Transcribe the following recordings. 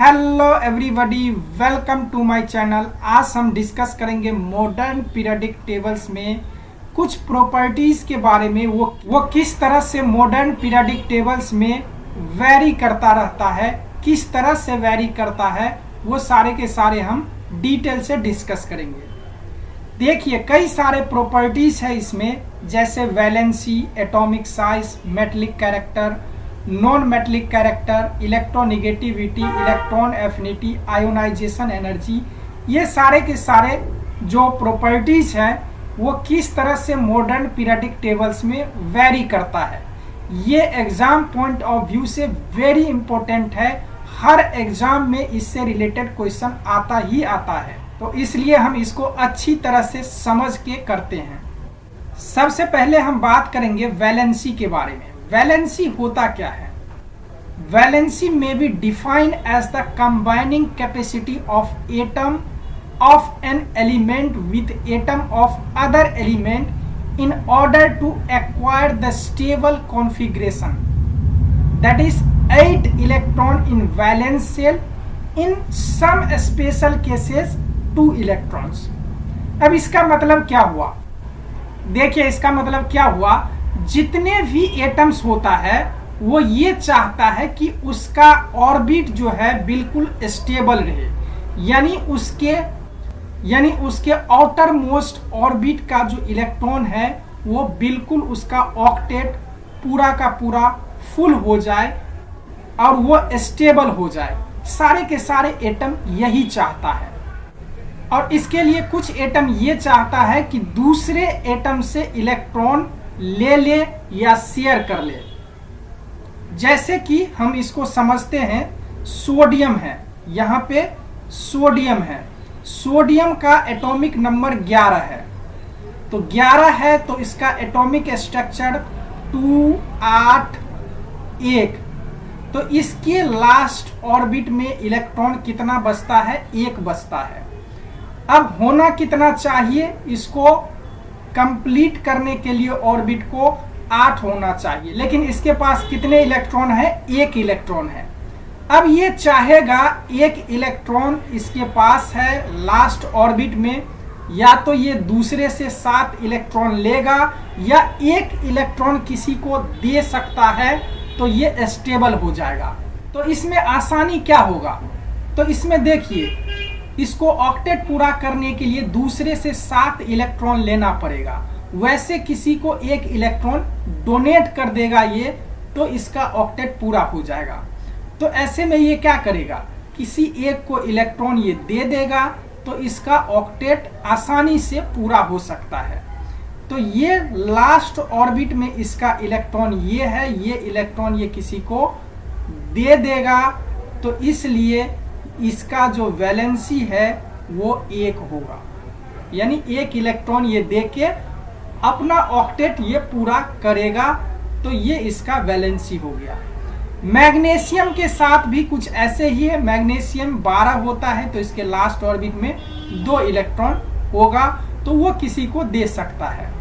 Hello everybody, welcome to my channel. आज हम discuss करेंगे मॉडर्न पीरियोडिक टेबल्स में कुछ प्रॉपर्टीज के बारे में। वो किस तरह से मॉडर्न पीरियोडिक टेबल्स में वेरी करता रहता है, किस तरह से वेरी करता है, वो सारे के सारे हम डिटेल से डिस्कस करेंगे। देखिए, कई सारे प्रॉपर्टीज है इसमें, जैसे valency, atomic size, metallic character, non metallic character, electronegativity, electron affinity, ionisation energy. ये सारे के सारे जो प्रॉपर्टीज हैं वो किस तरह से मॉडर्न पीरियोडिक टेबल्स में वेरी करता है। ये एग्जाम पॉइंट ऑफ व्यू से वेरी इंपॉर्टेंट है। हर एग्जाम में इससे रिलेटेड क्वेश्चन आता ही आता है, तो इसलिए हम इसको अच्छी तरह से समझ के करते हैं। सबसे पहले हम बात करेंगे वैलेंसी के बारे में। वैलेंसी होता क्या है? Valency may be defined as the combining capacity of atom of an element with atom of other element in order to acquire the stable configuration, that is 8 electron in valence shell, in some special cases 2 electrons. अब इसका मतलब क्या हुआ? देखिए, इसका मतलब क्या हुआ, जितने भी एटम्स होता है वो ये चाहता है कि उसका ऑर्बिट जो है बिल्कुल स्टेबल रहे, यानी उसके आउटर मोस्ट ऑर्बिट का जो इलेक्ट्रॉन है वो बिल्कुल उसका ऑक्टेट पूरा का पूरा फुल हो जाए और वो स्टेबल हो जाए। सारे के सारे एटम यही चाहता है। और इसके लिए कुछ एटम ये चाहता है कि दूसरे एटम से इलेक्ट्रॉन ले ले या शेयर कर ले। जैसे कि हम इसको समझते हैं, सोडियम है, यहाँ पे सोडियम है, सोडियम का एटॉमिक नंबर 11 है। तो 11 है तो इसका एटॉमिक स्ट्रक्चर 2 8 1। तो इसके लास्ट ऑर्बिट में इलेक्ट्रॉन कितना बचता है? 1 बचता है। अब होना कितना चाहिए? इसको कंप्लीट करने के लिए ऑर्बिट को 8 होना चाहिए, लेकिन इसके पास कितने इलेक्ट्रॉन है? 1 इलेक्ट्रॉन है। अब ये चाहेगा 1 इलेक्ट्रॉन इसके पास है लास्ट ऑर्बिट में, या तो ये दूसरे से 7 इलेक्ट्रॉन लेगा या 1 इलेक्ट्रॉन किसी को दे सकता है, तो ये स्टेबल हो जाएगा। तो इसमें आसानी क्या होगा? तो इसमें देखिए, इसको ऑक्टेट पूरा करने के लिए दूसरे से 7 इलेक्ट्रॉन लेना पड़ेगा। वैसे किसी को 1 इलेक्ट्रॉन डोनेट कर देगा ये, तो इसका ऑक्टेट पूरा हो जाएगा। तो ऐसे में ये क्या करेगा, किसी एक को इलेक्ट्रॉन ये दे देगा, तो इसका ऑक्टेट आसानी से पूरा हो सकता है। तो ये लास्ट ऑर्बिट में इसका इलेक्ट्रॉन ये है, ये इलेक्ट्रॉन ये किसी को दे देगा, तो इसलिए इसका जो वैलेंसी है वो 1 होगा, यानी 1 इलेक्ट्रॉन ये देके अपना ऑक्टेट ये पूरा करेगा। तो ये इसका वैलेंसी हो गया। मैग्नीशियम के साथ भी कुछ ऐसे ही है। मैग्नीशियम 12 होता है तो इसके लास्ट ऑर्बिट में 2 इलेक्ट्रॉन होगा, तो वो किसी को दे सकता है।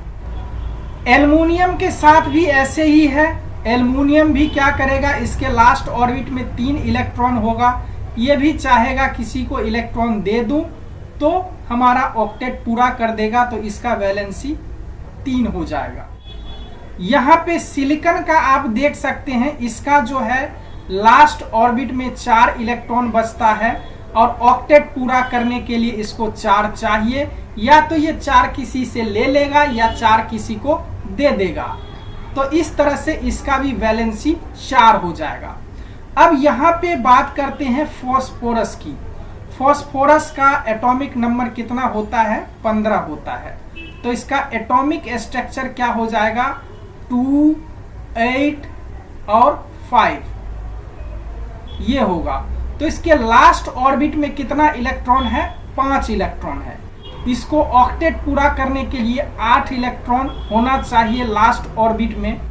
एल्युमिनियम के साथ भी ऐसे ही है। एल्युमिनियम भी क्या करेगा, इसके लास्ट ऑर्बिट में 3 इलेक्ट्रॉन होगा। ये भी चाहेगा किसी को इलेक्ट्रॉन दे दूं तो हमारा ऑक्टेट पूरा कर देगा, तो इसका वैलेंसी 3 हो जाएगा। यहाँ पे सिलिकॉन का आप देख सकते हैं, इसका जो है लास्ट ऑर्बिट में 4 इलेक्ट्रॉन बचता है और ऑक्टेट पूरा करने के लिए इसको 4 चाहिए। या तो ये 4 किसी से ले लेगा या 4 किसी को दे देगा, तो इस तरह से इसका भी वैलेंसी 4 हो जाएगा। अब यहाँ पे बात करते हैं फॉस्फोरस की। फॉस्फोरस का एटॉमिक नंबर कितना होता है? 15 होता है। तो इसका एटॉमिक स्ट्रक्चर क्या हो जाएगा? 2 8 और 5 ये होगा। तो इसके लास्ट ऑर्बिट में कितना इलेक्ट्रॉन है? 5 इलेक्ट्रॉन है। इसको ऑक्टेट पूरा करने के लिए 8 इलेक्ट्रॉन होना चाहिए लास्ट ऑर्बिट में।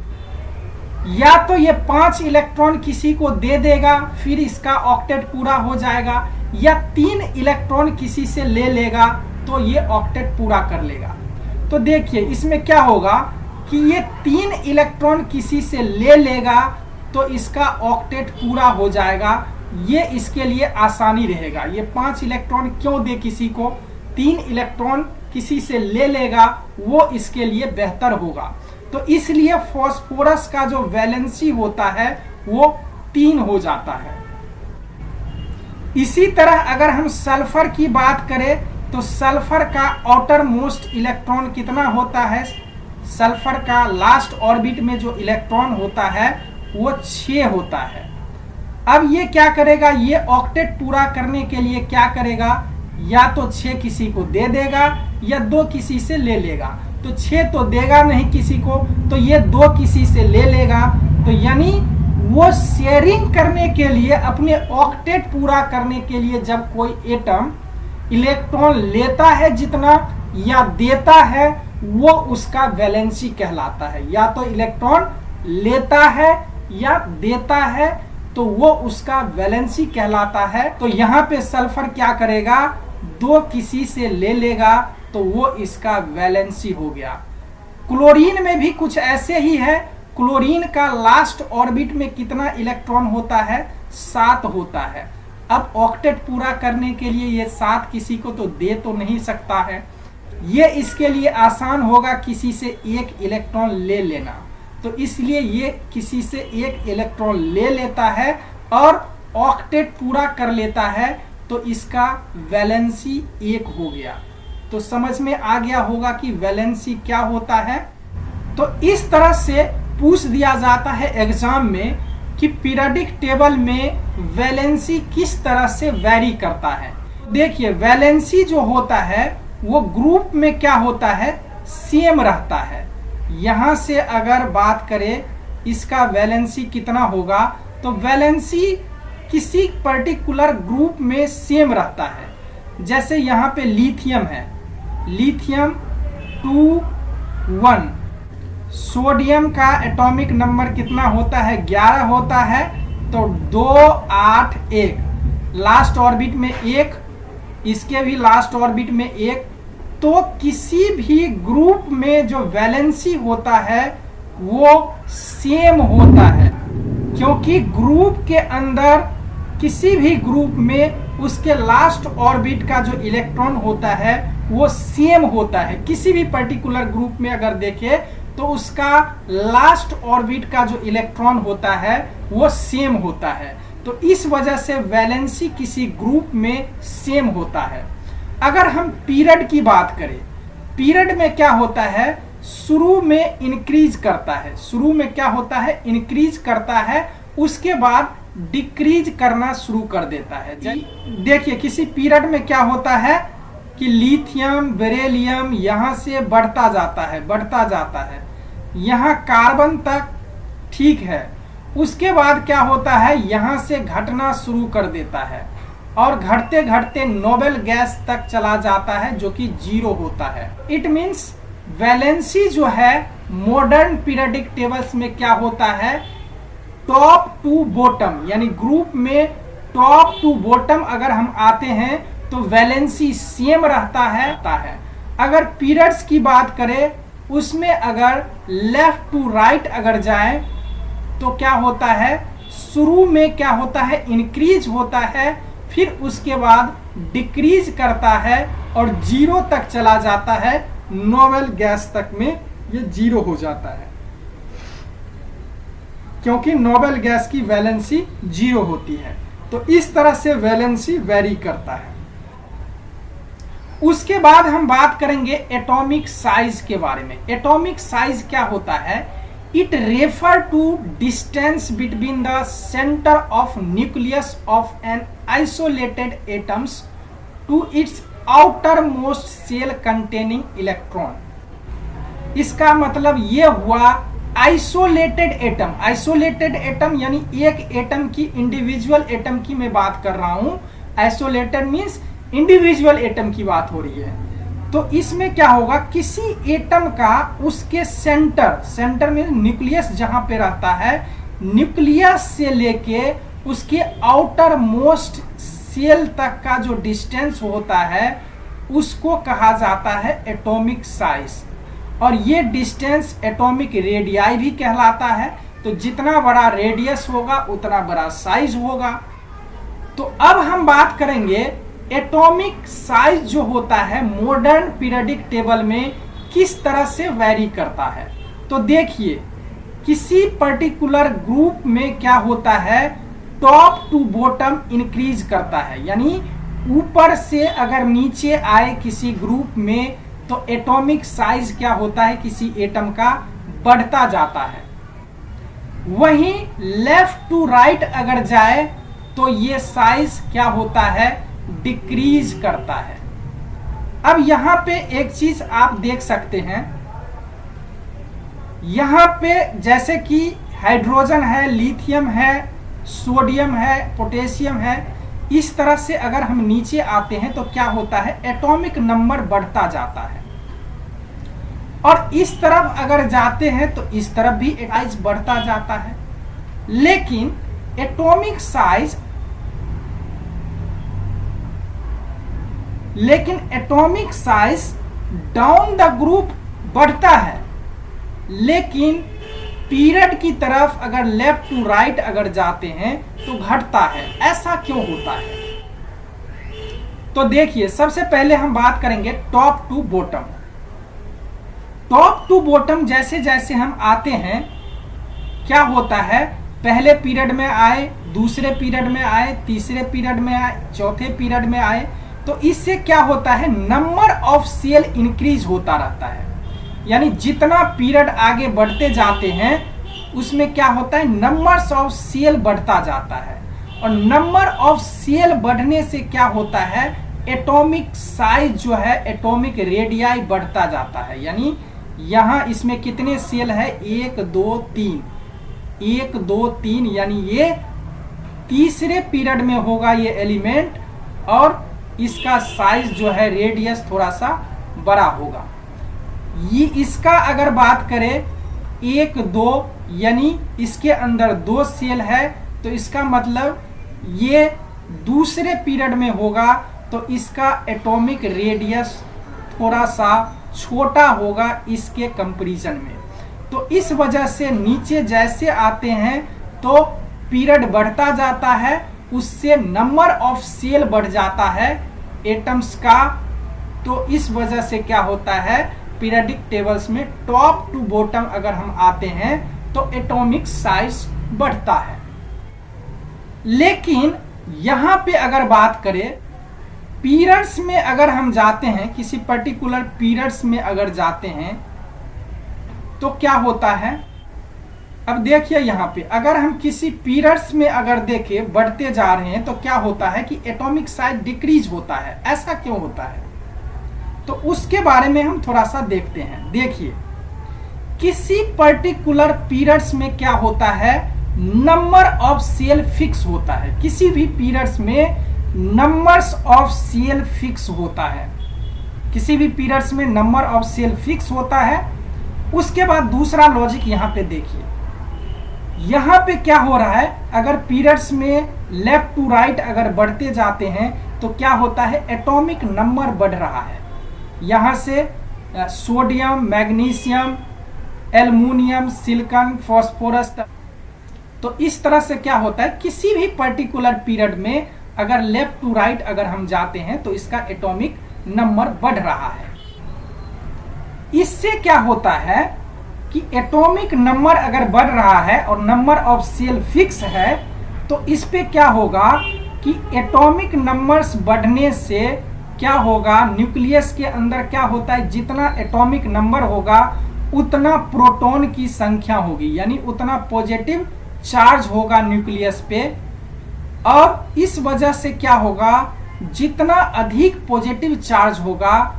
या तो ये 5 इलेक्ट्रॉन किसी को दे देगा, फिर इसका ऑक्टेट पूरा हो जाएगा, या 3 इलेक्ट्रॉन किसी से ले लेगा तो ये ऑक्टेट पूरा कर लेगा। तो देखिए, इसमें क्या होगा कि ये 3 इलेक्ट्रॉन किसी से ले लेगा तो इसका ऑक्टेट पूरा हो जाएगा, ये इसके लिए आसानी रहेगा। ये 5 इलेक्ट्रॉन क्यों दे किसी को, 3 इलेक्ट्रॉन किसी से ले लेगा, वो इसके लिए बेहतर होगा। तो इसलिए फास्फोरस का जो वैलेंसी होता है वो 3 हो जाता है। इसी तरह अगर हम सल्फर की बात करें तो सल्फर का आउटर मोस्ट इलेक्ट्रॉन कितना होता है, सल्फर का लास्ट ऑर्बिट में जो इलेक्ट्रॉन होता है वो 6 होता है। अब ये क्या करेगा, ये ऑक्टेट पूरा करने के लिए क्या करेगा, या तो 6 किसी को दे देगा या 2 किसी से ले लेगा। तो 6 तो देगा नहीं किसी को, तो ये 2 किसी से ले लेगा। तो यानी वो शेयरिंग करने के लिए, अपने ऑक्टेट पूरा करने के लिए जब कोई एटम इलेक्ट्रॉन लेता है जितना या देता है, वो उसका वैलेंसी कहलाता है। या तो इलेक्ट्रॉन लेता है या देता है तो वो उसका वैलेंसी कहलाता है। तो यहाँ पे सल्फर क्या करेगा, 2 किसी से ले लेगा तो वो इसका वैलेंसी हो गया। क्लोरीन में भी कुछ ऐसे ही है। क्लोरीन का लास्ट ऑर्बिट में कितना इलेक्ट्रॉन होता है, 7 होता है। अब ऑक्टेट पूरा करने के लिए ये 7 किसी को तो दे तो नहीं सकता है, ये इसके लिए आसान होगा किसी से 1 इलेक्ट्रॉन ले लेना। तो इसलिए ये किसी से 1 इलेक्ट्रॉन ले लेता है और ऑक्टेट पूरा कर लेता है, तो इसका वैलेंसी 1 हो गया। तो समझ में आ गया होगा कि वैलेंसी क्या होता है। तो इस तरह से पूछ दिया जाता है एग्जाम में कि पीरियोडिक टेबल में वैलेंसी किस तरह से वैरी करता है। देखिए वैलेंसी जो होता है वो ग्रुप में क्या होता है, सेम रहता है। यहां से अगर बात करें इसका वैलेंसी कितना होगा, तो वैलेंसी किसी पर्टिकुलर ग्रुप में सेम रहता है। जैसे यहाँ पे लिथियम है, लिथियम 2 1, सोडियम का एटॉमिक नंबर कितना होता है, 11 होता है। तो 2 8 1, लास्ट ऑर्बिट में 1, इसके भी लास्ट ऑर्बिट में 1। तो किसी भी ग्रुप में जो वैलेंसी होता है वो सेम होता है, क्योंकि ग्रुप के अंदर किसी भी ग्रुप में उसके लास्ट ऑर्बिट का जो इलेक्ट्रॉन होता है वो सेम होता है। किसी भी पर्टिकुलर ग्रुप में अगर देखें तो उसका लास्ट ऑर्बिट का जो इलेक्ट्रॉन होता है वो सेम होता है। तो इस वजह से वैलेंसी किसी ग्रुप में सेम होता है। अगर हम पीरियड की बात करें, पीरियड में क्या होता है, शुरू में इंक्रीज करता है, शुरू में क्या होता है, इंक्रीज करता है, उसके बाद डिक्रीज करना शुरू कर देता है। देखिए किसी पीरियड में क्या होता है कि लिथियम बेरिलियम यहां से बढ़ता जाता है, बढ़ता जाता है, यहाँ कार्बन तक ठीक है। उसके बाद क्या होता है, यहां से घटना शुरू कर देता है और घटते घटते नोबेल गैस तक चला जाता है जो कि 0 होता है। इट मींस वैलेंसी जो है मॉडर्न पीरियोडिक टेबल्स में क्या होता है, टॉप टू बॉटम, यानी ग्रुप में टॉप टू बॉटम अगर हम आते हैं तो वैलेंसी सेम रहता है। अगर पीरियड्स की बात करें उसमें अगर लेफ्ट टू राइट अगर जाए तो क्या होता है, शुरू में क्या होता है, इंक्रीज होता है, फिर उसके बाद डिक्रीज करता है और 0 तक चला जाता है, नोबेल गैस तक में ये 0 हो जाता है, क्योंकि नोबेल गैस की वैलेंसी 0 होती है। तो इस तरह से वैलेंसी वेरी करता है। उसके बाद हम बात करेंगे एटॉमिक साइज के बारे में। एटॉमिक साइज क्या होता है, it refer to distance between the centre of nucleus of an isolated atoms to its outer most shell containing electron. इसका मतलब ये हुआ आइसोलेटेड एटम। आइसोलेटेड एटम यानी एक एटम की, इंडिविजुअल एटम की मैं बात कर रहा हूं। आइसोलेटेड मीन्स इंडिविजुअल एटम की बात हो रही है। तो इसमें क्या होगा, किसी एटम का उसके सेंटर, सेंटर में न्यूक्लियस जहां पे रहता है, न्यूक्लियस से लेके उसके आउटर मोस्ट सेल तक का जो डिस्टेंस होता है उसको कहा जाता है एटॉमिक साइज। और ये डिस्टेंस एटॉमिक रेडियाई भी कहलाता है। तो जितना बड़ा रेडियस होगा उतना बड़ा साइज होगा। तो अब हम बात करेंगे एटॉमिक साइज जो होता है मॉडर्न पीरियोडिक टेबल में किस तरह से वैरी करता है। तो देखिए, किसी पर्टिकुलर ग्रुप में क्या होता है, टॉप टू बॉटम इंक्रीज करता है, यानी ऊपर से अगर नीचे आए किसी ग्रुप में तो एटॉमिक साइज क्या होता है, किसी एटम का बढ़ता जाता है। वहीं लेफ्ट टू राइट अगर जाए तो ये साइज क्या होता है, डिक्रीज करता है। अब यहां पे एक चीज आप देख सकते हैं, यहां पे जैसे कि हाइड्रोजन है, लिथियम है, सोडियम है, पोटेशियम है, इस तरह से अगर हम नीचे आते हैं तो क्या होता है, एटॉमिक नंबर बढ़ता जाता है। और इस तरफ अगर जाते हैं तो इस तरफ भी साइज बढ़ता जाता है। लेकिन atomic size down the group बढ़ता है, लेकिन पीरियड की तरफ अगर लेफ्ट टू राइट अगर जाते हैं तो घटता है। ऐसा क्यों होता है? तो देखिए, सबसे पहले हम बात करेंगे top to bottom. Top to bottom जैसे जैसे हम आते हैं क्या होता है, पहले पीरियड में आए, दूसरे पीरियड में आए, तीसरे पीरियड में आए, चौथे पीरियड में आए, तो इससे क्या होता है, नंबर ऑफ सेल इंक्रीज होता रहता है। यानी जितना पीरियड आगे बढ़ते जाते हैं उसमें क्या होता है, नंबर्स ऑफ सेल बढ़ता जाता है। और नंबर ऑफ सेल बढ़ने से क्या होता है, एटॉमिक साइज जो है, एटॉमिक रेडियाई बढ़ता जाता है। यानी यहां इसमें कितने सेल है, 1 2 3, 1 2 3, यानी ये तीसरे पीरियड में होगा ये एलिमेंट, और इसका साइज जो है, रेडियस थोड़ा सा बड़ा होगा। ये इसका अगर बात करें 1 2, यानी इसके अंदर 2 सेल है, तो इसका मतलब ये दूसरे पीरियड में होगा, तो इसका एटॉमिक रेडियस थोड़ा सा छोटा होगा इसके कंपैरिजन में। तो इस वजह से नीचे जैसे आते हैं तो पीरियड बढ़ता जाता है, उससे नंबर ऑफ सेल बढ़ जाता है एटम्स का। तो इस वजह से क्या होता है, पीरियोडिक टेबल्स में टॉप टू बॉटम अगर हम आते हैं तो एटॉमिक साइज बढ़ता है। लेकिन यहां पे अगर बात करें पीरियड्स में अगर हम जाते हैं, किसी पर्टिकुलर पीरियड्स में अगर जाते हैं तो क्या होता है, अब देखिए यहां पे अगर हम किसी पीरियड्स में अगर देखें बढ़ते जा रहे हैं तो क्या होता है कि एटॉमिक साइज डिक्रीज होता है। ऐसा क्यों होता है, तो उसके बारे में हम थोड़ा सा देखते हैं। देखिए, किसी पर्टिकुलर पीरियड्स में क्या होता है, नंबर ऑफ सेल फिक्स होता है। किसी भी पीरियड्स में नंबर्स ऑफ सेल फिक्स होता है, किसी भी पीरियड्स में नंबर ऑफ सेल फिक्स होता है। उसके बाद दूसरा लॉजिक यहां पे देखिए, यहां पे क्या हो रहा है, अगर पीरियड्स में लेफ्ट टू राइट अगर बढ़ते जाते हैं तो क्या होता है, एटॉमिक नंबर बढ़ रहा है। यहां से sodium, magnesium, aluminium, silicon, phosphorus, तो इस तरह से क्या होता है, किसी भी पर्टिकुलर पीरियड में अगर लेफ्ट टू राइट अगर हम जाते हैं तो इसका एटॉमिक नंबर बढ़ रहा है। इससे क्या होता है कि एटॉमिक नंबर अगर बढ़ रहा है और नंबर ऑफ सेल फिक्स है, तो इस पे क्या होगा कि एटॉमिक नंबर्स बढ़ने से क्या होगा, न्यूक्लियस के अंदर क्या होता है, जितना एटॉमिक नंबर होगा उतना प्रोटॉन की संख्या होगी, यानी उतना पॉजिटिव चार्ज होगा न्यूक्लियस पे। और इस वजह से क्या होगा, जितना अधिक पॉजिटिव चार्ज होगा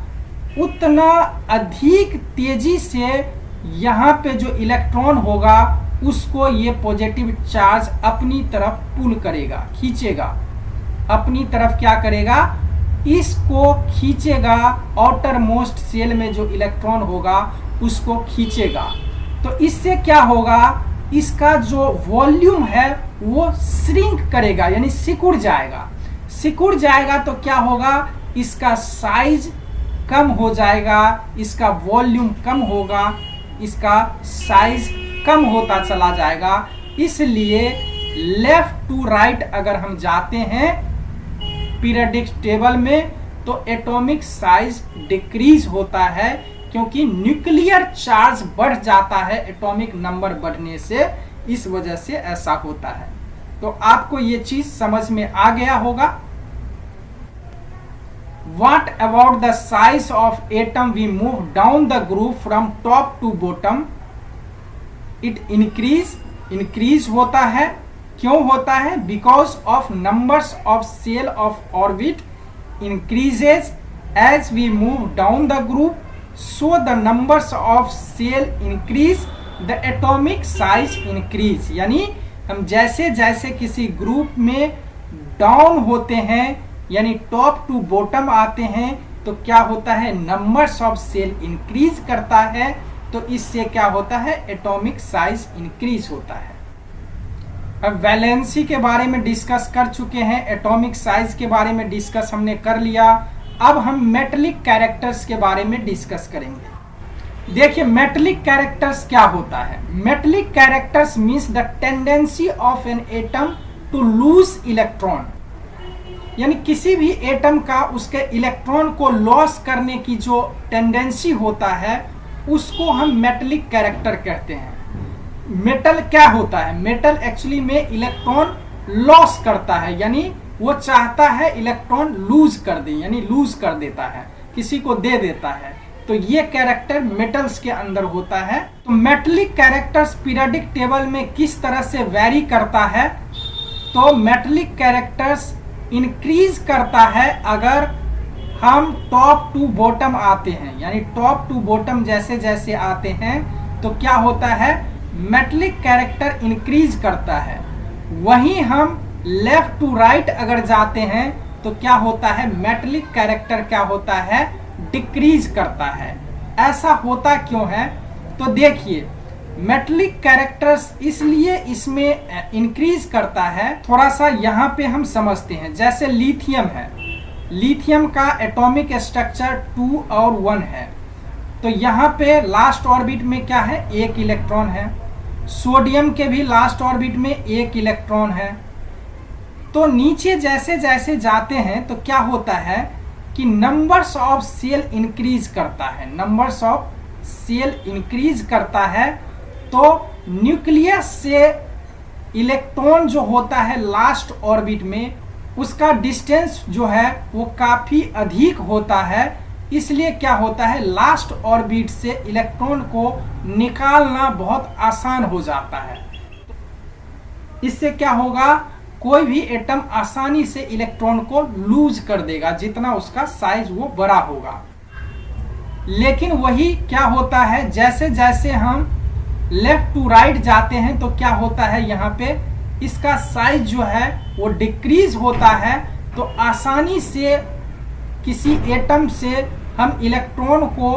उतना अधिक तेजी से यहाँ पे जो इलेक्ट्रॉन होगा उसको ये पॉजिटिव चार्ज अपनी तरफ पुल करेगा, खींचेगा, अपनी तरफ क्या करेगा, इसको खींचेगा, आउटर मोस्ट सेल में जो इलेक्ट्रॉन होगा उसको खींचेगा। तो इससे क्या होगा, इसका जो वॉल्यूम है वो श्रिंक करेगा, यानी सिकुड़ जाएगा। सिकुड़ जाएगा तो क्या होगा, इसका साइज कम हो जाएगा, इसका वॉल्यूम कम होगा, इसका साइज कम होता चला जाएगा। इसलिए लेफ्ट टू राइट अगर हम जाते हैं पीरियोडिक टेबल में, तो एटॉमिक साइज डिक्रीज होता है, क्योंकि न्यूक्लियर चार्ज बढ़ जाता है एटॉमिक नंबर बढ़ने से, इस वजह से ऐसा होता है। तो आपको ये चीज समझ में आ गया होगा। What about the size of atom we move down the group from top to bottom? It increase होता है। क्यों होता है? Because of numbers of shell of orbit increases as we move down the group, so the numbers of shell increase, the atomic size increase। यानी हम जैसे जैसे किसी ग्रुप में डाउन होते हैं, यानी टॉप टू बॉटम आते हैं, तो क्या होता है? नंबर्स ऑफ सेल इंक्रीज करता है, तो इससे क्या होता है? एटॉमिक साइज इंक्रीज होता है। अब वैलेंसी के बारे में डिस्कस कर चुके हैं, एटॉमिक साइज के बारे में डिस्कस हमने कर लिया। अब हम मेटेलिक कैरेक्टर्स के बारे में डिस्कस करेंगे। देखिए मेटेलिक कैरेक्टर्स क्या होता है। Metallic characters means the tendency of an atom to lose electron, यानी किसी भी एटम का उसके इलेक्ट्रॉन को लॉस करने की जो टेंडेंसी होता है, उसको हम मेटेलिक कैरेक्टर कहते हैं। मेटल क्या होता है? मेटल एक्चुअली में इलेक्ट्रॉन लॉस करता है, यानी वो चाहता है इलेक्ट्रॉन लूज कर दे, यानी लूज कर देता है, किसी को दे देता है। तो ये कैरेक्टर मेटल्स के अंदर होता है। तो मेटेलिक कैरेक्टर्स पीरियोडिक टेबल में किस तरह से वेरी करता है? तो मेटेलिक कैरेक्टर्स इंक्रीज करता है अगर हम टॉप टू बॉटम आते हैं, यानी टॉप टू बॉटम जैसे जैसे आते हैं तो क्या होता है? मेटेलिक कैरेक्टर इंक्रीज करता है। वहीं हम लेफ्ट टू राइट अगर जाते हैं तो क्या होता है? मेटेलिक कैरेक्टर क्या होता है? डिक्रीज करता है। ऐसा होता क्यों है? तो देखिए मेटेलिक कैरेक्टर्स इसलिए इसमें इंक्रीज करता है, थोड़ा सा यहाँ पे हम समझते हैं। जैसे लिथियम है, लिथियम का एटॉमिक स्ट्रक्चर 2 और 1 है, तो यहाँ पे लास्ट ऑर्बिट में क्या है? 1 इलेक्ट्रॉन है। सोडियम के भी लास्ट ऑर्बिट में 1 इलेक्ट्रॉन है। तो नीचे जैसे जैसे जाते हैं तो क्या होता है कि नंबर्स ऑफ सेल इंक्रीज करता है, नंबर्स ऑफ सेल इंक्रीज करता है। तो न्यूक्लियस से इलेक्ट्रॉन जो होता है लास्ट ऑर्बिट में, उसका डिस्टेंस जो है वो काफी अधिक होता है। इसलिए क्या होता है? लास्ट ऑर्बिट से इलेक्ट्रॉन को निकालना बहुत आसान हो जाता है। इससे क्या होगा? कोई भी एटम आसानी से इलेक्ट्रॉन को लूज कर देगा, जितना उसका साइज वो बड़ा होगा। लेकिन वही क्या होता है? जैसे जैसे हम लेफ्ट टू राइट जाते हैं तो क्या होता है? यहाँ पे इसका साइज जो है वो डिक्रीज होता है। तो आसानी से किसी एटम से हम इलेक्ट्रॉन को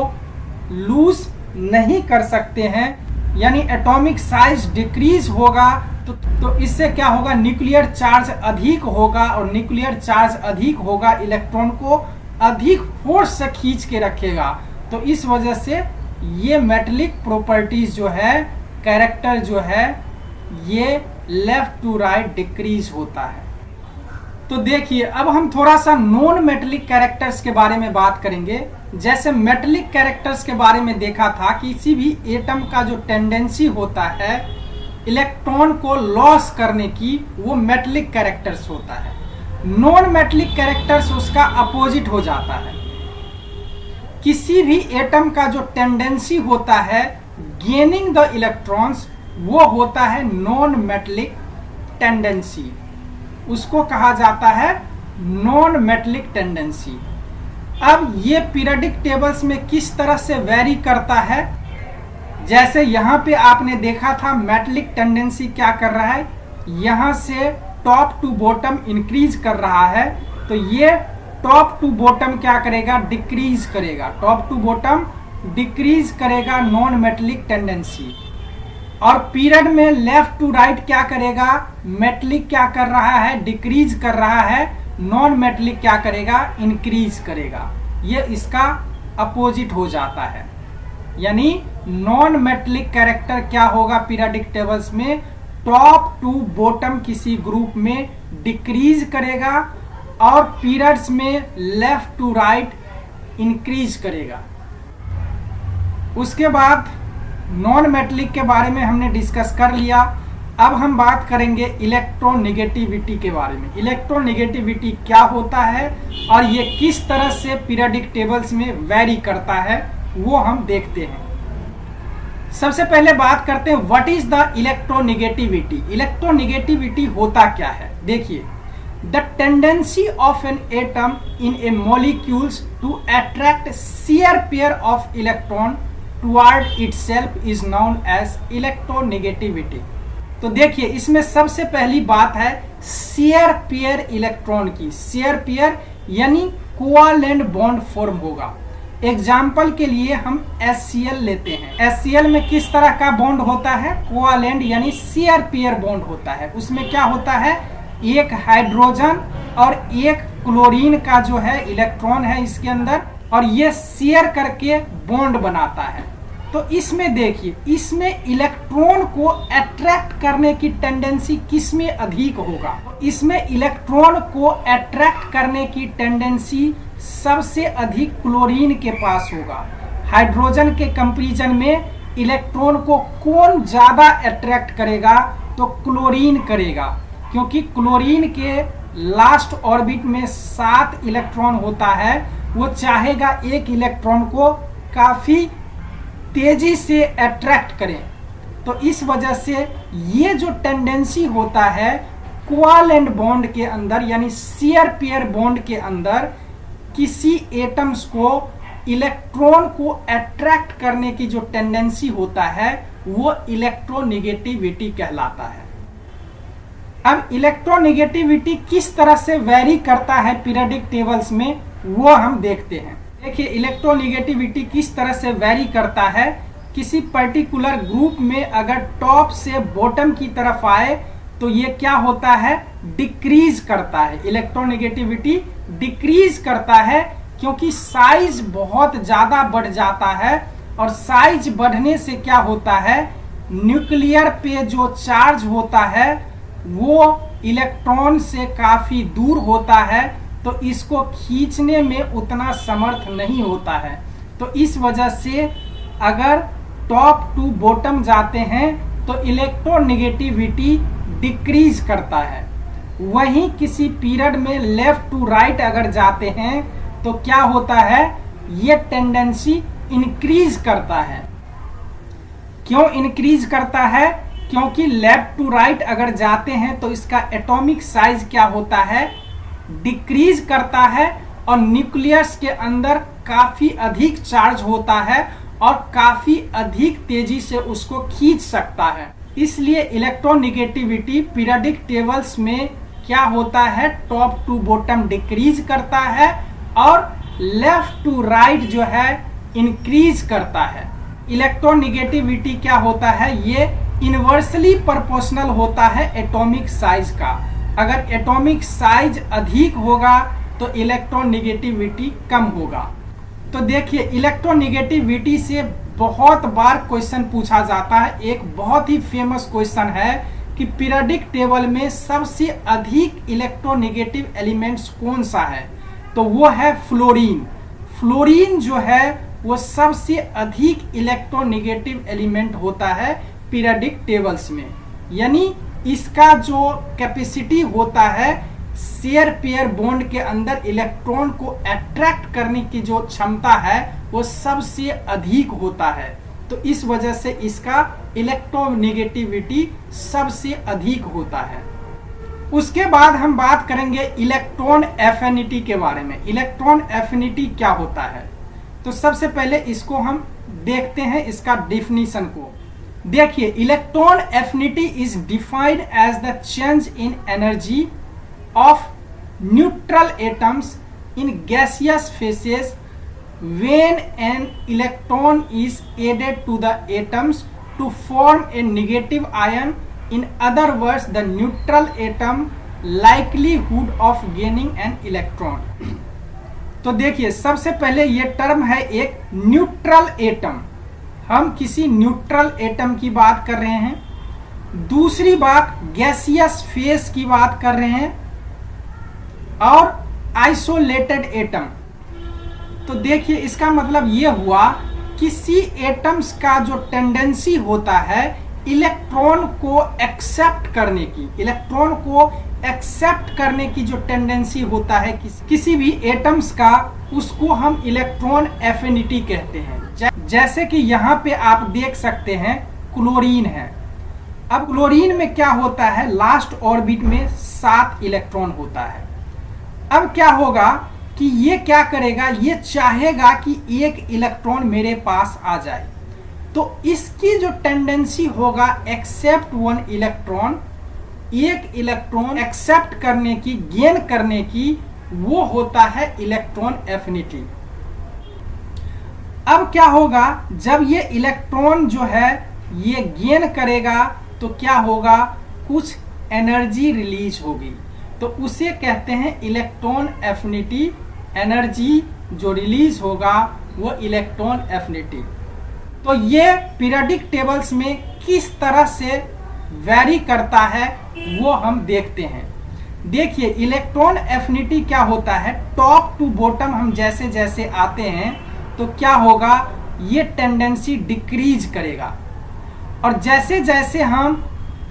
लूज नहीं कर सकते हैं, यानी एटॉमिक साइज डिक्रीज होगा। तो इससे क्या होगा? न्यूक्लियर चार्ज अधिक होगा, और न्यूक्लियर चार्ज अधिक होगा इलेक्ट्रॉन को अधिक फोर्स से खींच के रखेगा। तो इस वजह से ये मेटेलिक प्रॉपर्टीज जो है, कैरेक्टर जो है, ये लेफ्ट टू राइट डिक्रीज होता है। तो देखिए अब हम थोड़ा सा नॉन मेटेलिक कैरेक्टर्स के बारे में बात करेंगे। जैसे मेटेलिक कैरेक्टर्स के बारे में देखा था, किसी भी एटम का जो टेंडेंसी होता है इलेक्ट्रॉन को लॉस करने की, वो मेटेलिक कैरेक्टर्स होता है। नॉन मेटेलिक कैरेक्टर्स उसका अपोजिट हो जाता है। किसी भी एटम का जो टेंडेंसी होता है गेनिंग द इलेक्ट्रॉन्स, वो होता है नॉन मेटेलिक टेंडेंसी, उसको कहा जाता है नॉन मेटेलिक टेंडेंसी। अब ये पीरियोडिक टेबल्स में किस तरह से वेरी करता है? जैसे यहाँ पे आपने देखा था मेटेलिक टेंडेंसी क्या कर रहा है, यहाँ से टॉप टू बॉटम इंक्रीज कर रहा है। तो ये टॉप टू बॉटम क्या करेगा? डिक्रीज करेगा। टॉप टू बॉटम डिक्रीज करेगा नॉन मेटेलिक टेंडेंसी। और पीरियड में लेफ्ट टू राइट क्या करेगा? मेटेलिक क्या कर रहा है? डिक्रीज कर रहा है। नॉन मेटेलिक क्या करेगा? इंक्रीज करेगा। ये इसका अपोजिट हो जाता है। यानी नॉन मेटेलिक कैरेक्टर क्या होगा पीरियोडिक टेबल्स में? टॉप टू बॉटम किसी ग्रुप में डिक्रीज करेगा और पीरियड्स में लेफ्ट टू राइट इंक्रीज करेगा। उसके बाद नॉन मेटलिक के बारे में हमने डिस्कस कर लिया। अब हम बात करेंगे इलेक्ट्रोनेगेटिविटी के बारे में। इलेक्ट्रोनेगेटिविटी क्या होता है और ये किस तरह से पीरियोडिक टेबल्स में वेरी करता है वो हम देखते हैं। सबसे पहले बात करते हैं what is the electronegativity. Electronegativity होता क्या है, देखिए the tendency of an atom in a molecules to attract share pair of electron toward itself is known as electronegativity. तो देखिए इसमें सबसे पहली बात है शेयर पेयर इलेक्ट्रॉन की। शेयर पेयर यानी कोवालेंट बॉन्ड फॉर्म होगा। एग्जाम्पल के लिए हम HCl लेते हैं। HCl में किस तरह का बॉन्ड होता है, कोवालेंट यानी शेयर पेयर बॉन्ड होता है। उसमें क्या होता है, एक हाइड्रोजन और एक क्लोरीन का जो है इलेक्ट्रॉन है इसके अंदर, और ये शेयर करके बॉन्ड बनाता है। तो इसमें देखिए इसमें इलेक्ट्रॉन को अट्रैक्ट करने की टेंडेंसी किसमें अधिक होगा, इसमें इलेक्ट्रॉन को अट्रैक्ट करने की टेंडेंसी सबसे अधिक क्लोरीन के पास होगा। हाइड्रोजन के कंपैरिजन में इलेक्ट्रॉन को कौन ज्यादा अट्रैक्ट करेगा, तो क्लोरीन करेगा, क्योंकि क्लोरीन के लास्ट ऑर्बिट में 7 इलेक्ट्रॉन होता है। वो चाहेगा एक इलेक्ट्रॉन को काफी तेजी से अट्रैक्ट करें। तो इस वजह से ये जो टेंडेंसी होता है कोवालेंट बॉन्ड के अंदर यानी शेयर पेयर बॉन्ड के अंदर किसी एटम्स को इलेक्ट्रॉन को अट्रैक्ट करने की जो टेंडेंसी होता है वो इलेक्ट्रोनेगेटिविटी कहलाता है। अब इलेक्ट्रोनेगेटिविटी किस तरह से वेरी करता है पीरियोडिक टेबल्स में वो हम देखते हैं। देखिए इलेक्ट्रोनेगेटिविटी किस तरह से वेरी करता है। किसी पर्टिकुलर ग्रुप में अगर टॉप से बॉटम की तरफ आए तो ये क्या होता है, डिक्रीज करता है। इलेक्ट्रोनेगेटिविटी डिक्रीज करता है क्योंकि साइज बहुत ज्यादा बढ़ जाता है, और साइज बढ़ने से क्या होता है, न्यूक्लियर पे जो चार्ज होता है वो इलेक्ट्रॉन से काफी दूर होता है, तो इसको खींचने में उतना समर्थ नहीं होता है। तो इस वजह से अगर टॉप टू बॉटम जाते हैं तो इलेक्ट्रोनेगेटिविटी डिक्रीज करता है। वहीं किसी पीरियड में लेफ्ट टू राइट अगर जाते हैं तो क्या होता है, ये टेंडेंसी इंक्रीज करता है। क्यों इंक्रीज करता है, क्योंकि लेफ्ट टू राइट अगर जाते हैं तो इसका एटॉमिक साइज क्या होता है, डिक्रीज करता है, और न्यूक्लियस के अंदर काफी अधिक चार्ज होता है और काफी अधिक तेजी से उसको खींच सकता है। इसलिए इलेक्ट्रोनेगेटिविटी पीरियोडिक टेबल्स में क्या होता है, टॉप टू बॉटम डिक्रीज करता है और लेफ्ट टू राइट जो है इंक्रीज करता है। इलेक्ट्रोनेगेटिविटी क्या होता है, ये इनवर्सली प्रोपोर्शनल होता है एटॉमिक साइज का। अगर एटॉमिक साइज अधिक होगा तो इलेक्ट्रोनेगेटिविटी कम होगा। तो देखिए इलेक्ट्रोनेगेटिविटी से बहुत बार क्वेश्चन पूछा जाता है। एक बहुत ही फेमस क्वेश्चन है कि पीरियोडिक टेबल में सबसे अधिक इलेक्ट्रोनेगेटिव एलिमेंट्स कौन सा है, तो वो है फ्लोरीन। फ्लोरीन जो है वो सबसे अधिक इलेक्ट्रोनेगेटिव एलिमेंट होता है पीरियोडिक टेबल्स में। यानी इसका जो कैपेसिटी होता है शेयर पेयर बॉन्ड के अंदर इलेक्ट्रॉन को अट्रैक्ट करने की जो क्षमता है वो सबसे अधिक होता है। तो इस वजह से इसका इलेक्ट्रोनेगेटिविटी सबसे अधिक होता है। उसके बाद हम बात करेंगे इलेक्ट्रॉन एफिनिटी के बारे में। इलेक्ट्रॉन एफिनिटी क्या होता है, तो सबसे पहले इसको हम देखते हैं इसका डेफिनेशन को। देखिए electron affinity is defined as the change in energy of neutral atoms in gaseous phases when an electron is added to the atoms to form a negative ion. In other words, the neutral atom likelihood of gaining an electron. तो देखिए सबसे पहले ये term है एक neutral atom. हम किसी neutral atom की बात कर रहे हैं। दूसरी बात गैसियस फेस की बात कर रहे हैं, और आइसोलेटेड एटम। तो देखिए इसका मतलब ये हुआ किसी एटम्स का जो टेंडेंसी होता है इलेक्ट्रॉन को एक्सेप्ट करने की, इलेक्ट्रॉन को एक्सेप्ट करने की जो टेंडेंसी होता है किसी भी एटम्स का, उसको हम इलेक्ट्रॉन एफिनिटी कहते हैं। जैसे कि यहाँ पे आप देख सकते हैं क्लोरीन है। अब क्लोरीन में क्या होता है, लास्ट ऑर्बिट में 7 इलेक्ट्रॉन होता है। अब क्या होगा कि ये क्या करेगा, ये चाहेगा कि एक इलेक्ट्रॉन मेरे पास आ जाए, तो इसकी जो टेंडेंसी होगा एक्सेप्ट 1 इलेक्ट्रॉन, एक इलेक्ट्रॉन एक्सेप्ट करने की, गेन करने की, वो होता है इलेक्ट्रॉन एफिनिटी। अब क्या होगा, जब ये इलेक्ट्रॉन जो है ये गेन करेगा तो क्या होगा, कुछ एनर्जी रिलीज होगी, तो उसे कहते हैं इलेक्ट्रॉन एफिनिटी। एनर्जी जो रिलीज होगा वो इलेक्ट्रॉन एफिनिटी। तो ये पीरियोडिक टेबल्स में किस तरह से वेरी करता है वो हम देखते हैं। देखिए इलेक्ट्रॉन एफिनिटी क्या होता है, टॉप टू बॉटम हम जैसे जैसे आते हैं तो क्या होगा, ये टेंडेंसी डिक्रीज करेगा, और जैसे जैसे हम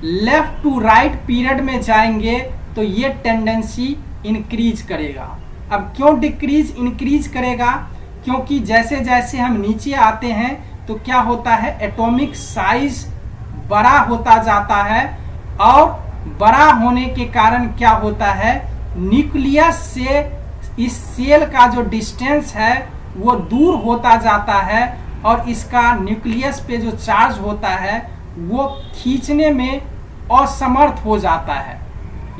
लेफ्ट टू राइट पीरियड में जाएंगे तो ये टेंडेंसी इंक्रीज करेगा। अब क्यों डिक्रीज इंक्रीज करेगा, क्योंकि जैसे जैसे हम नीचे आते हैं तो क्या होता है, एटॉमिक साइज बड़ा होता जाता है, और बड़ा होने के कारण क्या होता है, न्यूक्लियस से इस सेल का जो डिस्टेंस है वो दूर होता जाता है, और इसका न्यूक्लियस पे जो चार्ज होता है वो खींचने में असमर्थ हो जाता है।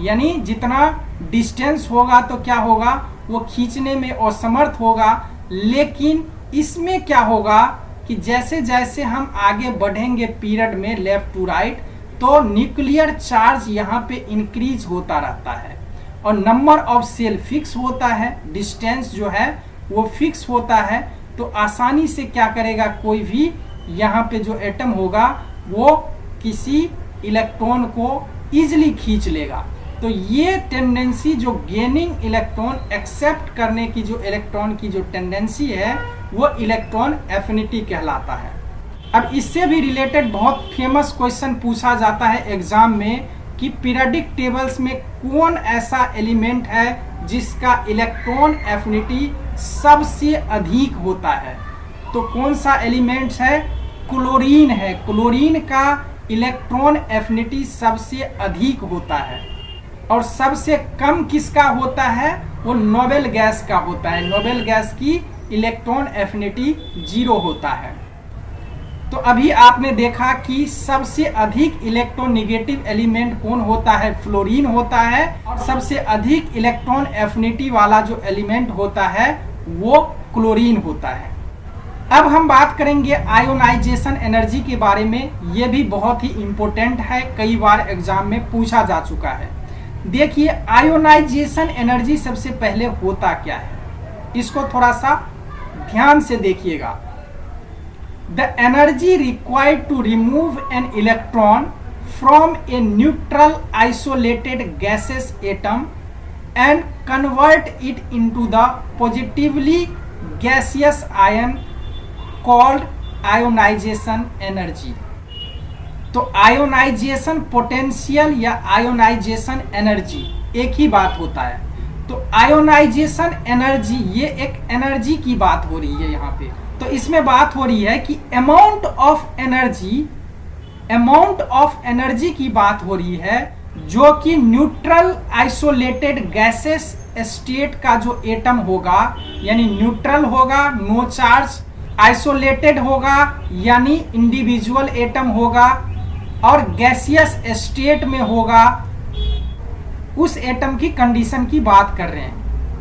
यानी जितना डिस्टेंस होगा तो क्या होगा, वो खींचने में असमर्थ होगा। लेकिन इसमें क्या होगा कि जैसे जैसे हम आगे बढ़ेंगे पीरियड में लेफ्ट टू राइट, तो न्यूक्लियर चार्ज यहाँ पे इंक्रीज होता रहता है, और नंबर ऑफ सेल फिक्स होता है, डिस्टेंस जो है वो फिक्स होता है, तो आसानी से क्या करेगा, कोई भी यहाँ पे जो एटम होगा वो किसी इलेक्ट्रॉन को इजिली खींच लेगा। तो ये टेंडेंसी जो गेनिंग इलेक्ट्रॉन एक्सेप्ट करने की जो इलेक्ट्रॉन की जो टेंडेंसी है वो इलेक्ट्रॉन एफिनिटी कहलाता है। अब इससे भी रिलेटेड बहुत फेमस क्वेश्चन पूछा जाता है एग्जाम में कि पीरियोडिक टेबल्स में कौन ऐसा एलिमेंट है जिसका इलेक्ट्रॉन एफिनिटी सबसे अधिक होता है। तो कौन सा एलिमेंट है, क्लोरीन है। क्लोरीन का इलेक्ट्रॉन एफिनिटी सबसे अधिक होता है, और सबसे कम किसका होता है, वो नोबेल गैस का होता है। नोबेल गैस की इलेक्ट्रॉन एफिनिटी 0 होता है। तो अभी आपने देखा कि सबसे अधिक इलेक्ट्रोनेगेटिव एलिमेंट कौन होता है, फ्लोरीन होता है, और सबसे अधिक इलेक्ट्रॉन एफिनिटी वाला जो एलिमेंट होता है वो क्लोरीन होता है। अब हम बात करेंगे आयोनाइजेशन एनर्जी के बारे में। ये भी बहुत ही इंपॉर्टेंट है, कई बार एग्जाम में पूछा जा चुका है। देखिए आयोनाइजेशन एनर्जी सबसे पहले होता क्या है, इसको थोड़ा सा ध्यान से देखिएगा। The energy required to remove an electron from a neutral isolated gaseous atom and convert it into the positively gaseous ion called ionization energy। तो आयोनाइजेशन पोटेंशियल या आयोनाइजेशन एनर्जी एक ही बात होता है। तो आयोनाइजेशन एनर्जी ये एक एनर्जी की बात हो रही है यहाँ पे। तो इसमें बात हो रही है कि अमाउंट ऑफ एनर्जी की बात हो रही है, जो कि न्यूट्रल आइसोलेटेड गैसेस स्टेट का जो एटम होगा, यानी न्यूट्रल होगा नो चार्ज, आइसोलेटेड होगा यानी इंडिविजुअल एटम होगा, और गैसियस स्टेट में होगा, उस एटम की कंडीशन की बात कर रहे हैं।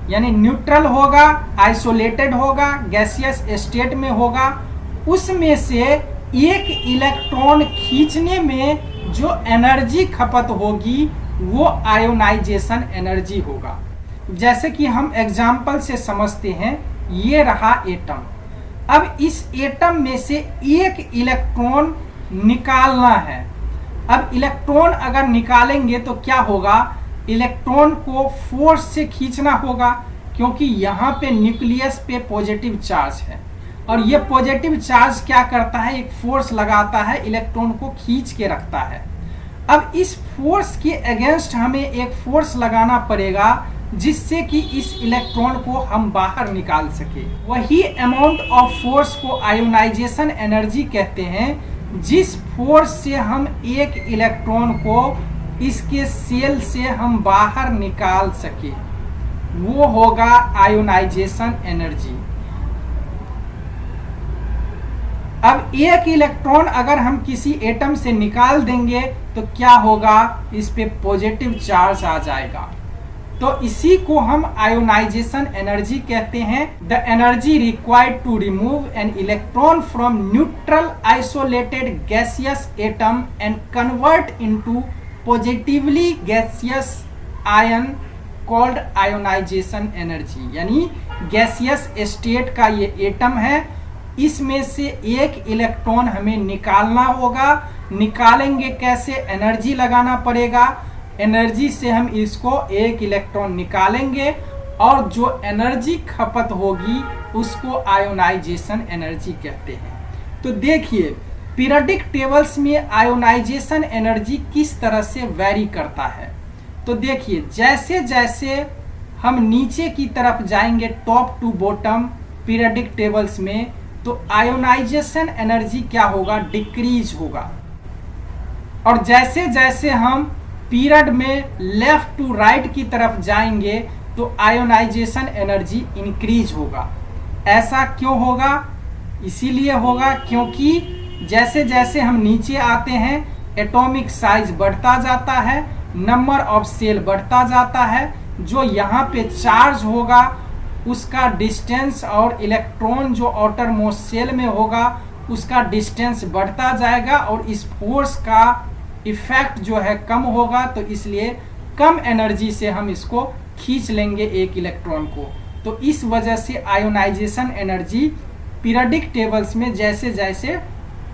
यानी न्यूट्रल होगा, आइसोलेटेड होगा, गैसियस स्टेट में होगा, उसमें से एक इलेक्ट्रॉन खींचने में जो एनर्जी खपत होगी वो आयोनाइजेशन एनर्जी होगा। जैसे कि हम एग्जाम्पल से समझते हैं, ये रहा एटम। अब इस एटम में से एक इलेक्ट्रॉन निकालना है। अब इलेक्ट्रॉन अगर निकालेंगे तो क्या होगा, इलेक्ट्रॉन को फोर्स से खींचना होगा, क्योंकि यहाँ पे न्यूक्लियस पे पॉजिटिव चार्ज है और ये पॉजिटिव चार्ज क्या करता है, एक फोर्स लगाता है, इलेक्ट्रॉन को खींच के रखता है। अब इस फोर्स के अगेंस्ट हमें एक फोर्स लगाना पड़ेगा जिससे कि इस इलेक्ट्रॉन को हम बाहर निकाल सके। वही अमाउंट ऑफ फोर्स को आयोनाइजेशन एनर्जी कहते हैं, जिस फोर्स से हम एक इलेक्ट्रॉन को इसके सेल से हम बाहर निकाल सके, वो होगा आयोनाइजेशन एनर्जी। अब एक इलेक्ट्रॉन अगर हम किसी एटम से निकाल देंगे तो क्या होगा, इस पे पॉजिटिव चार्ज आ जाएगा। तो इसी को हम आयोनाइजेशन एनर्जी कहते हैं। The energy required to remove an electron from neutral isolated gaseous atom and convert into positively gaseous ion called ionisation energy. यानी गैसियस स्टेट का ये एटम है, इसमें से एक इलेक्ट्रॉन हमें निकालना होगा। निकालेंगे कैसे, एनर्जी लगाना पड़ेगा। एनर्जी से हम इसको एक इलेक्ट्रॉन निकालेंगे और जो एनर्जी खपत होगी उसको आयोनाइजेशन एनर्जी कहते हैं। तो देखिए पीरियोडिक टेबल्स में आयोनाइजेशन एनर्जी किस तरह से वेरी करता है। तो देखिए जैसे जैसे हम नीचे की तरफ जाएंगे top to bottom periodic tables में, तो आयोनाइजेशन एनर्जी क्या होगा, डिक्रीज होगा। और जैसे जैसे हम पीरियड में लेफ्ट टू राइट की तरफ जाएंगे तो आयोनाइजेशन एनर्जी इंक्रीज होगा। ऐसा क्यों होगा, इसीलिए होगा क्योंकि जैसे जैसे हम नीचे आते हैं एटॉमिक साइज बढ़ता जाता है, नंबर ऑफ सेल बढ़ता जाता है, जो यहाँ पे चार्ज होगा उसका डिस्टेंस और इलेक्ट्रॉन जो आउटर मोस्ट सेल में होगा उसका डिस्टेंस बढ़ता जाएगा और इस फोर्स का इफेक्ट जो है कम होगा। तो इसलिए कम एनर्जी से हम इसको खींच लेंगे एक इलेक्ट्रॉन को। तो इस वजह से आयोनाइजेशन एनर्जी पीरियोडिक टेबल्स में जैसे जैसे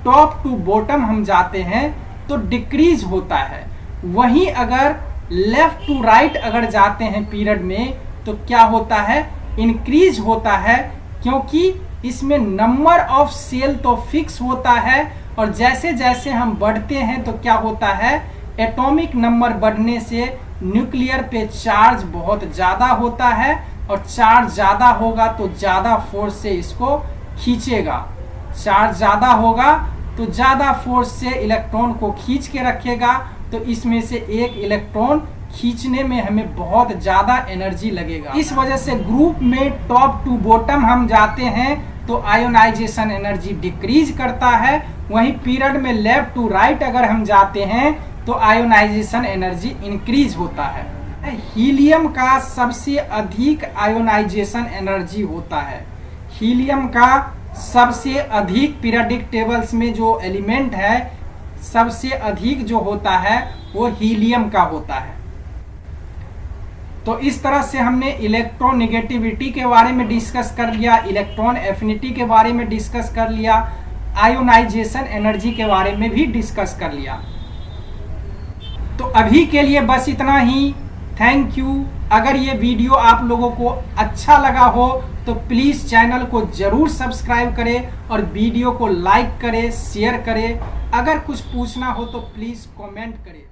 टॉप टू बॉटम हम जाते हैं तो डिक्रीज होता है। वहीं अगर लेफ्ट टू राइट अगर जाते हैं पीरियड में तो क्या होता है, इंक्रीज होता है, क्योंकि इसमें नंबर ऑफ सेल तो फिक्स होता है और जैसे जैसे हम बढ़ते हैं तो क्या होता है, एटॉमिक नंबर बढ़ने से न्यूक्लियर पे चार्ज बहुत ज़्यादा होता है और चार्ज ज़्यादा होगा तो ज़्यादा फोर्स से इसको खींचेगा। चार्ज ज़्यादा होगा तो ज़्यादा फोर्स से इलेक्ट्रॉन को खींच के रखेगा। तो इसमें से एक इलेक्ट्रॉन खींचने में हमें बहुत ज़्यादा एनर्जी लगेगा। इस वजह से ग्रुप में टॉप टू बॉटम हम जाते हैं तो आयोनाइजेशन एनर्जी डिक्रीज करता है। वहीं पीरियड में लेफ्ट टू राइट अगर हम जाते हैं तो आयोनाइजेशन एनर्जी इंक्रीज होता है। हीलियम का सबसे अधिक आयोनाइजेशन एनर्जी होता है। हीलियम का सबसे अधिक पीरियोडिक टेबल्स में जो एलिमेंट है सबसे अधिक जो होता है वो हीलियम का होता है। तो इस तरह से हमने इलेक्ट्रोनेगेटिविटी के बारे में डिस्कस कर लिया, इलेक्ट्रॉन एफिनिटी के बारे में डिस्कस कर लिया, आयोनाइजेशन एनर्जी के बारे में भी डिस्कस कर लिया। तो अभी के लिए बस इतना ही। Thank you. अगर ये वीडियो आप लोगों को अच्छा लगा हो तो प्लीज़ चैनल को ज़रूर सब्सक्राइब करें और वीडियो को लाइक करें, शेयर करें। अगर कुछ पूछना हो तो प्लीज़ कमेंट करें।